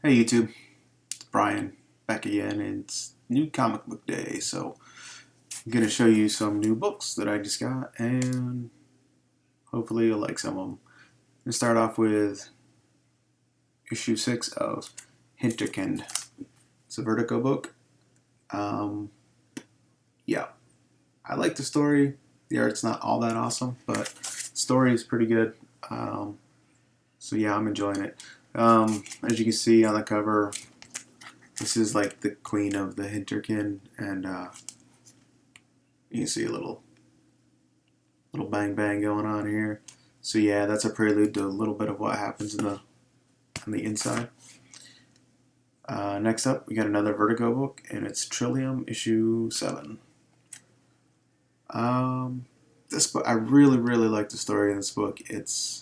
Hey YouTube, it's Brian back again, and it's new comic book day, so I'm going to show you some new books that I just got, and hopefully you'll like some of them. I'm going to start off with issue 6 of Hinterkind. It's a Vertigo book. Yeah, I like the story. The art's not all that awesome, but the story is pretty good. So yeah, I'm enjoying it. As you can see on the cover, this is like the queen of the Hinterkind, and you can see a little bang bang going on here. So yeah, that's a prelude to a little bit of what happens on the inside. Next up, we got another Vertigo book, and it's Trillium issue 7. This book, I really like the story in this book. It's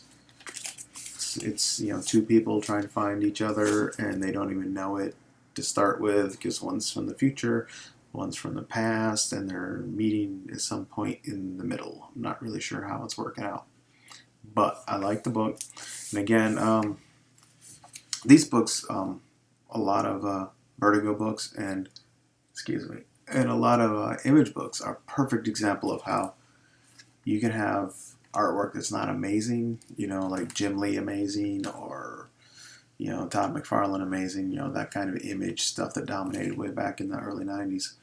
two people trying to find each other, and they don't even know it to start with, because one's from the future, one's from the past, and they're meeting at some point in the middle. I'm not really sure how it's working out, but I like the book. And again, these books, a lot of Vertigo books and a lot of Image books are a perfect example of how you can have artwork that's not amazing, like Jim Lee amazing, or Todd McFarlane amazing, that kind of Image stuff that dominated way back in the early 90s.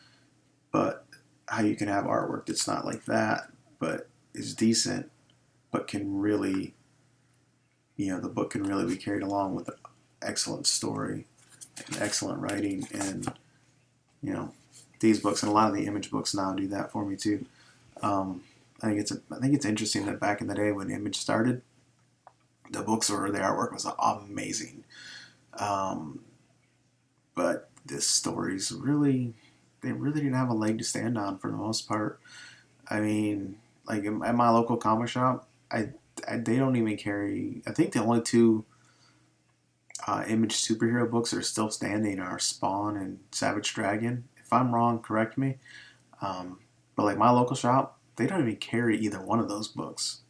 But how you can have artwork that's not like that, but is decent, but can really, the book can really be carried along with an excellent story and excellent writing. And, these books and a lot of the Image books now do that for me too. I think it's interesting that back in the day when Image started, the books or the artwork was amazing. But this story's they really didn't have a leg to stand on for the most part. I mean, like at my local comic shop, they don't even carry. I think the only two Image superhero books that are still standing are Spawn and Savage Dragon. If I'm wrong, correct me. But like my local shop, they don't even carry either one of those books.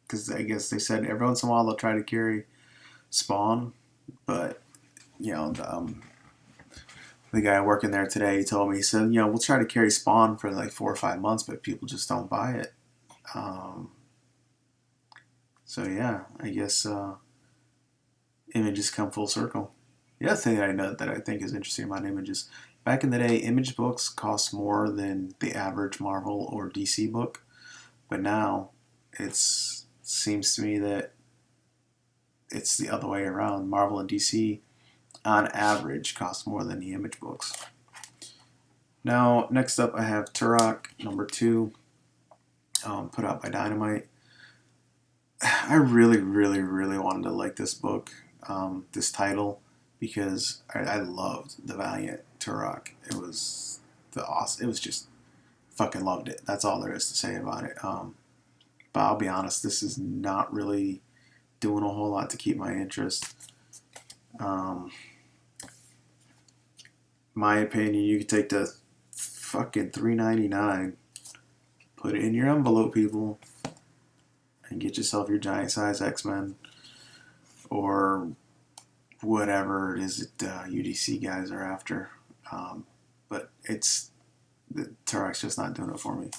Because I guess they said every once in a while they'll try to carry Spawn, but the guy working there today, he told me, he said, we'll try to carry Spawn for like 4 or 5 months, but people just don't buy it. So yeah, I guess Images come full circle. The other thing that I know that I think is interesting about Images, back in the day, Image books cost more than the average Marvel or DC book, but now it seems to me that it's the other way around. Marvel and DC, on average, cost more than the Image books. Now, next up, I have Turok number 2, put out by Dynamite. I really wanted to like this book, this title, because I loved the Valiant Turok. It was It was just fucking loved it. That's all there is to say about it. But I'll be honest, this is not really doing a whole lot to keep my interest. My opinion, you could take the fucking $3.99, put it in your envelope, people, and get yourself your giant size X-Men or whatever it is that UDC guys are after. But the Turok's just not doing it for me.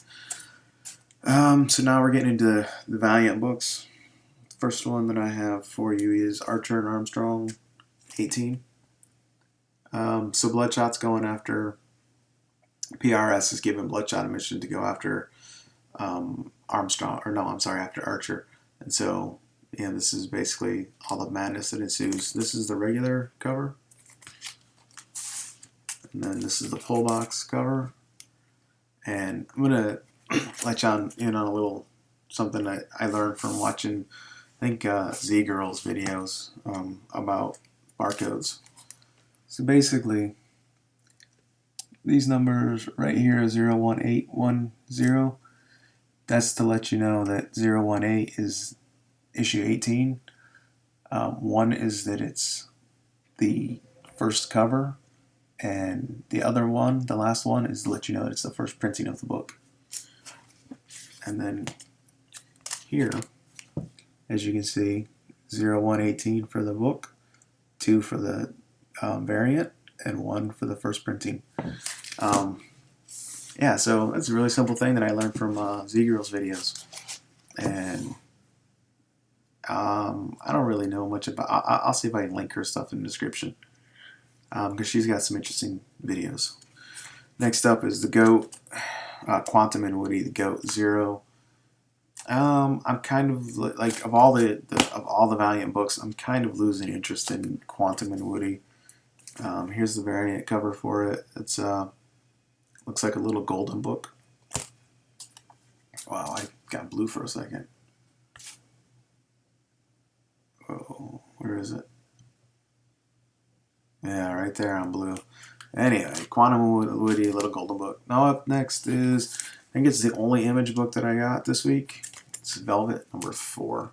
So now we're getting into the Valiant books. The first one that I have for you is Archer and Armstrong 18. So Bloodshot's going after, PRS is giving Bloodshot a mission to go after after Archer. And so, this is basically all the madness that ensues. This is the regular cover. And then this is the pull box cover. And I'm going to let you in on a little something that I learned from watching, I think, Z-Girl's videos about barcodes. So basically, these numbers right here, 01810, that's to let you know that 018 is issue 18. 1 is that it's the first cover, and the other one, the last one, is to let you know that it's the first printing of the book. And then here, as you can see, 0118 for the book, 2 for the variant, and 1 for the first printing. Yeah, so it's a really simple thing that I learned from Z-Girl's videos. And I don't really know much about. I'll see if I can link her stuff in the description, because she's got some interesting videos. Next up is the GOAT, Quantum and Woody, the GOAT Zero. I'm kind of like of all the Valiant books, I'm kind of losing interest in Quantum and Woody. Here's the variant cover for it. It's looks like a little golden book. Wow, I got blue for a second. Oh, where is it? Yeah, right there on blue. Anyway, Quantum and Woody, little golden book. Now up next is, I think it's the only image book that I got this week. It's Velvet number 4.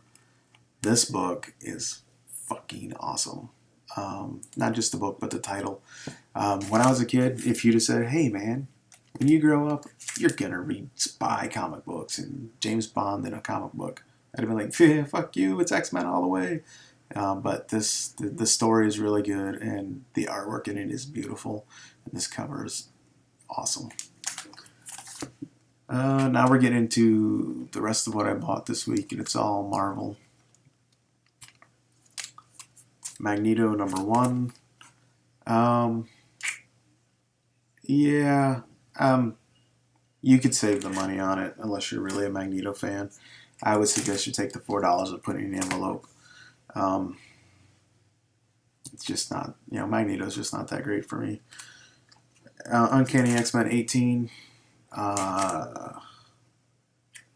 This book is fucking awesome. Not just the book, but the title. When I was a kid, if you'd have said, hey man, when you grow up, you're gonna read spy comic books and James Bond in a comic book, I'd have been like, yeah, fuck you, it's X-Men all the way. But the story is really good, and the artwork in it is beautiful, and this cover is awesome. Now we're getting into the rest of what I bought this week, and it's all Marvel. Magneto number 1. Yeah, you could save the money on it unless you're really a Magneto fan. I would suggest you take the $4 and put it in an envelope. It's just not, Magneto's just not that great for me. Uncanny X-Men 18.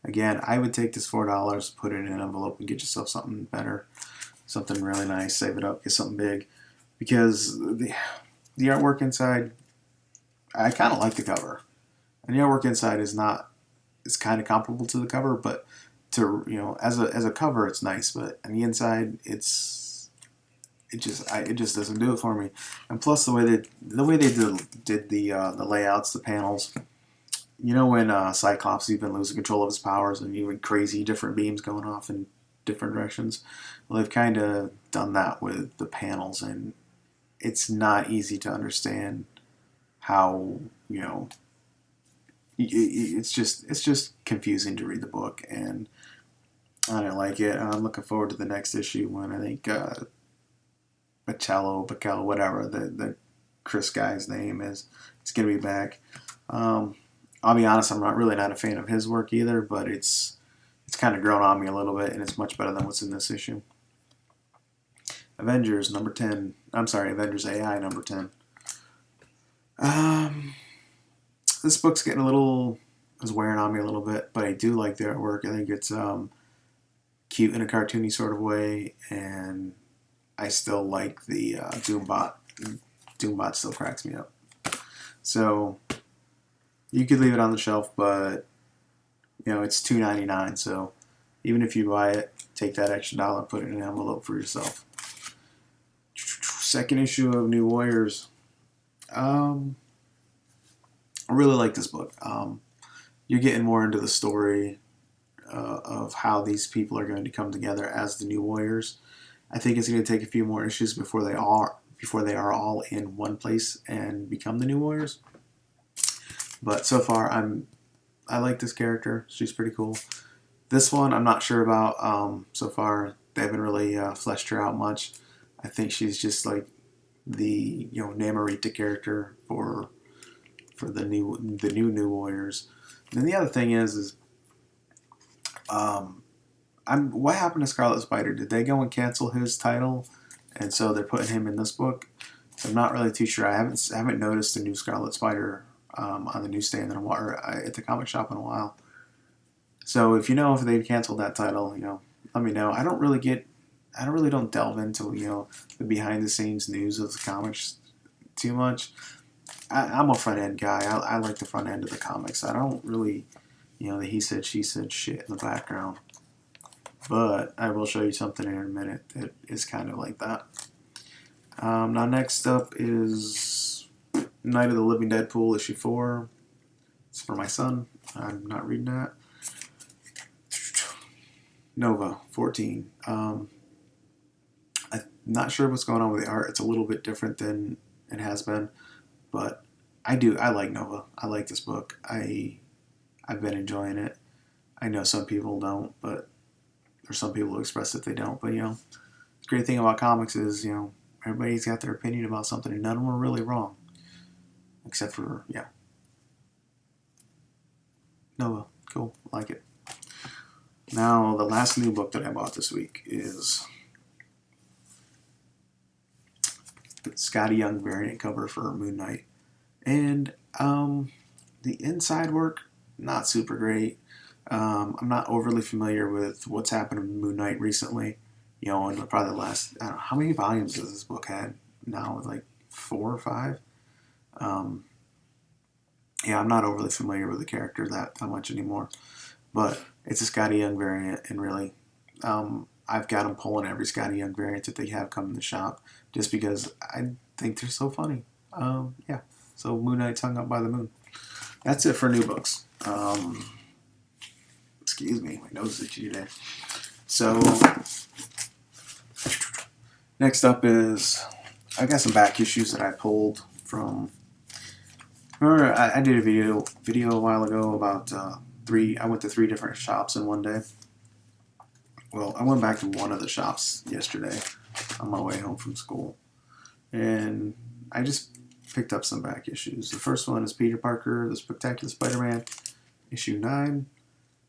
Again, I would take this $4, put it in an envelope, and get yourself something better, something really nice. Save it up, get something big, because the artwork inside, I kind of like the cover, and the artwork inside is not. It's kind of comparable to the cover, but as a cover, it's nice, but on the inside, it just doesn't do it for me. And plus, the way they did the layouts, the panels. When Cyclops even losing control of his powers and even crazy different beams going off in different directions. Well, they've kind of done that with the panels, and it's not easy to understand how it's just confusing to read the book, and I don't like it. I'm looking forward to the next issue when I think Bacello, whatever the Chris guy's name is, it's gonna be back. I'll be honest, I'm not a fan of his work either, but it's kind of grown on me a little bit, and it's much better than what's in this issue. Avengers number 10. I'm sorry, Avengers AI number 10. This book's getting is wearing on me a little bit, but I do like the artwork. I think it's cute in a cartoony sort of way, and I still like the Doombot. Doombot still cracks me up. So you could leave it on the shelf, but it's $2.99. So even if you buy it, take that extra dollar, put it in an envelope for yourself. Second issue of New Warriors. I really like this book. You're getting more into the story of how these people are going to come together as the New Warriors. I think it's going to take a few more issues before they are all in one place and become the New Warriors. But so far, I like this character. She's pretty cool. This one, I'm not sure about. So far, they haven't really fleshed her out much. I think she's just like the Namorita character for the new Warriors. And then the other thing is what happened to Scarlet Spider? Did they go and cancel his title, and so they're putting him in this book? So I'm not really too sure. I haven't noticed a new Scarlet Spider on the newsstand or at the comic shop in a while. So if if they've canceled that title, let me know. I don't delve into the behind the scenes news of the comics too much. I'm a front end guy. I like the front end of the comics. I don't really the he said she said shit in the background. But I will show you something in a minute that is kind of like that. Now next up is Night of the Living Deadpool issue 4. It's for my son. I'm not reading that. Nova 14. Not sure what's going on with the art. It's a little bit different than it has been, but I like Nova. I like this book. I've been enjoying it. I know some people don't, but there's some people who express that they don't. But the great thing about comics is everybody's got their opinion about something, and none of them are really wrong, except for Nova. Cool, like it. Now the last new book that I bought this week is the Scotty Young variant cover for Moon Knight, and the inside work not super great. I'm not overly familiar with what's happened in Moon Knight recently. In probably the last, I don't know, how many volumes does this book had now? Like 4 or 5? I'm not overly familiar with the character that much anymore. But it's a Scotty Young variant, and really, I've got them pulling every Scotty Young variant that they have come in the shop, just because I think they're so funny. So Moon Knight's hung up by the moon. That's it for new books. Excuse me, my nose is itchy today. So next up is I got some back issues that I pulled from. Remember, I did a video a while ago about I went to 3 different shops in one day. Well, I went back to one of the shops yesterday on my way home from school, and I just picked up some back issues. The first one is Peter Parker, The Spectacular Spider-Man, issue 9.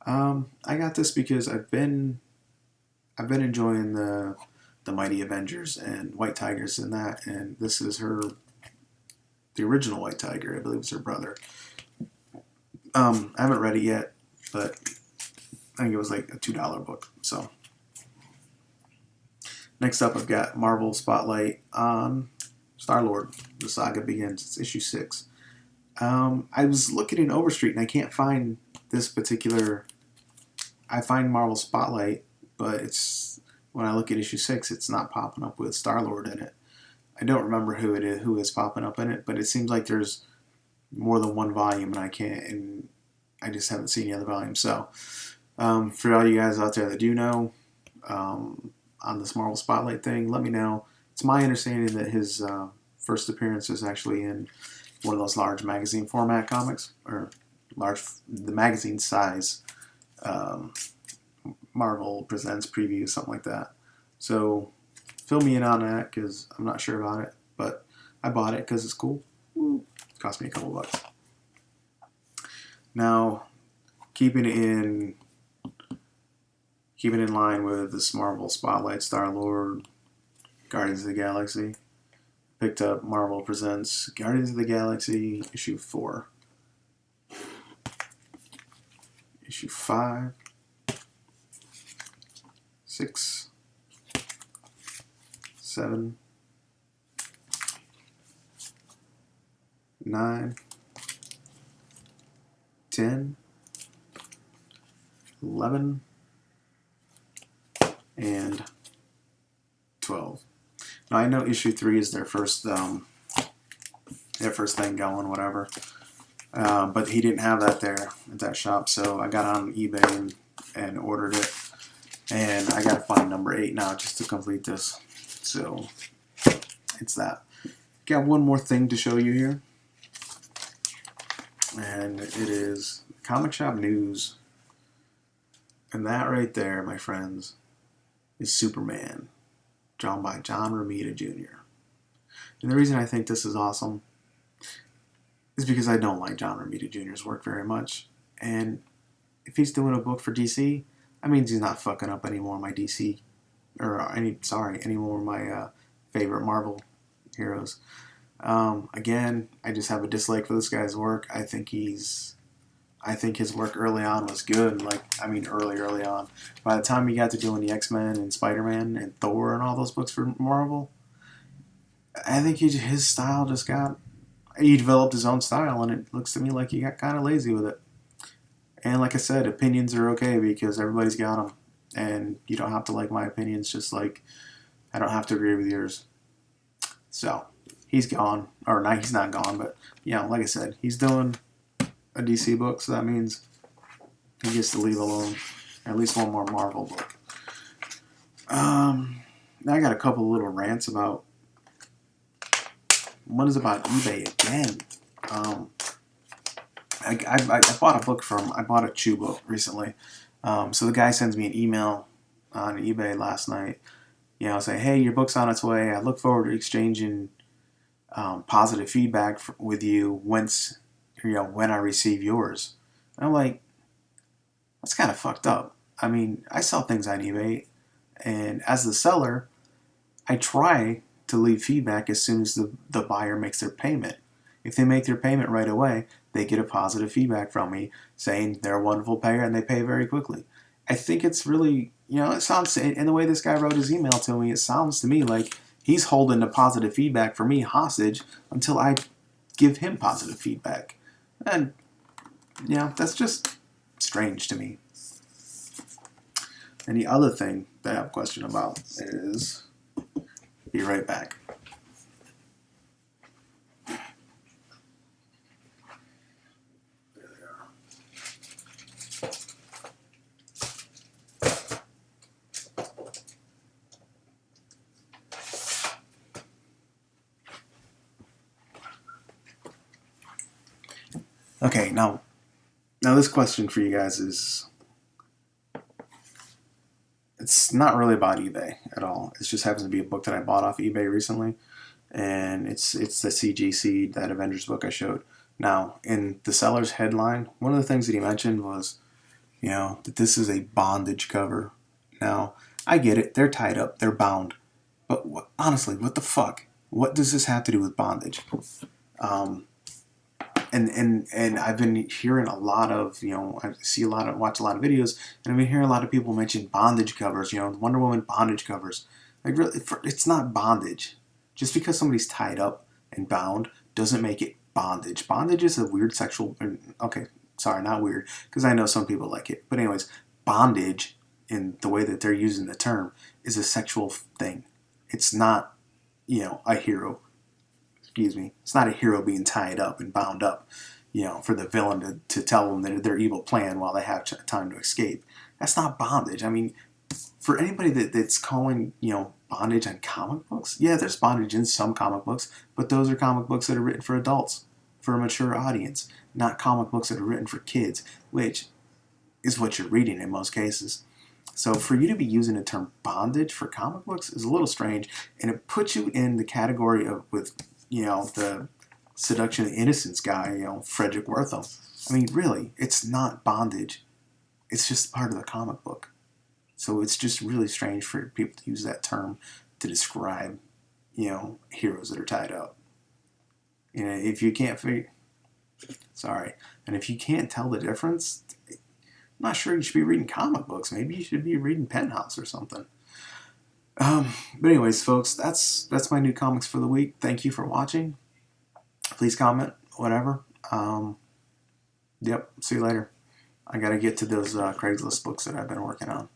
I got this because I've been enjoying the Mighty Avengers and White Tigers in that, and this is the original White Tiger. I believe it's her brother. I haven't read it yet, but I think it was like a $2 book. So next up, I've got Marvel Spotlight on Star-Lord. The saga begins. It's issue 6. I was looking in Overstreet and I can't find this particular. I find Marvel Spotlight, but it's when I look at issue 6, it's not popping up with Star-Lord in it. I don't remember who is popping up in it, but it seems like there's more than one volume, and I just haven't seen the other volumes. So, for all you guys out there that do know, on this Marvel Spotlight thing, let me know. It's my understanding that his first appearance is actually in one of those large magazine format comics, or the magazine size Marvel Presents preview, something like that. So fill me in on that, because I'm not sure about it, but I bought it because it's cool. It cost me a couple bucks. Now, keeping it in line with this Marvel Spotlight, Star-Lord, Guardians of the Galaxy, picked up Marvel Presents Guardians of the Galaxy issue 4. Issue 5, 6, 7, 9, 10, 11, and 12. Now I know issue 3 is their first thing going, whatever. But he didn't have that there at that shop, so I got on eBay and ordered it. And I gotta find number 8 now just to complete this. So it's that. Got one more thing to show you here, and it is comic shop news. And that right there, my friends, is Superman, drawn by John Romita Jr. And the reason I think this is awesome is because I don't like John Romita Jr.'s work very much. And if he's doing a book for DC, that means he's not fucking up any more of my DC, any more of my favorite Marvel heroes. Again, I just have a dislike for this guy's work. I think his work early on was good. Early on. By the time he got to doing the X-Men and Spider-Man and Thor and all those books for Marvel, I think his style he developed his own style, and it looks to me like he got kind of lazy with it. And like I said, opinions are okay because everybody's got them, and you don't have to like my opinions, just like I don't have to agree with yours. So he's gone, or not? He's not gone, but like I said, he's doing a DC book, so that means he gets to leave alone at least one more Marvel book. Now I got a couple of little rants about. One is about eBay again. I bought a book I bought a Chew book recently. So the guy sends me an email on eBay last night. Say, hey, your book's on its way. I look forward to exchanging positive feedback with you when I receive yours. And I'm like, that's kind of fucked up. I mean, I sell things on eBay, and as the seller, I try to leave feedback as soon as the buyer makes their payment. If they make their payment right away, they get a positive feedback from me saying they're a wonderful payer and they pay very quickly. I think it's really, it sounds, in the way this guy wrote his email to me, it sounds to me like he's holding the positive feedback for me hostage until I give him positive feedback. And, that's just strange to me. And the other thing that I have a question about is, be right back. Okay, now this question for you guys is, it's not really about eBay at all. It just happens to be a book that I bought off eBay recently, and it's the CGC, that Avengers book I showed. Now, in the seller's headline, one of the things that he mentioned was, that this is a bondage cover. Now, I get it. They're tied up. They're bound. But honestly, what the fuck? What does this have to do with bondage? And I've been hearing a lot of, watch a lot of videos, and I've been hearing a lot of people mention bondage covers, Wonder Woman bondage covers. Like, really, it's not bondage. Just because somebody's tied up and bound doesn't make it bondage. Bondage is a weird sexual, okay, sorry, not weird, because I know some people like it. But anyways, bondage, in the way that they're using the term, is a sexual thing. It's not, a hero. Excuse me. It's not a hero being tied up and bound up, for the villain to tell them their evil plan while they have time to escape. That's not bondage. I mean, for anybody that's calling, bondage on comic books, yeah, there's bondage in some comic books, but those are comic books that are written for adults, for a mature audience, not comic books that are written for kids, which is what you're reading in most cases. So for you to be using the term bondage for comic books is a little strange, and it puts you in the category of with the Seduction of Innocence guy, Frederick Wertham. I mean, really, it's not bondage. It's just part of the comic book. So it's just really strange for people to use that term to describe, heroes that are tied up. If you can't and if you can't tell the difference, I'm not sure you should be reading comic books. Maybe you should be reading Penthouse or something. But anyways, folks, that's my new comics for the week. Thank you for watching. Please comment, whatever. Yep, see you later. I gotta get to those Craigslist books that I've been working on.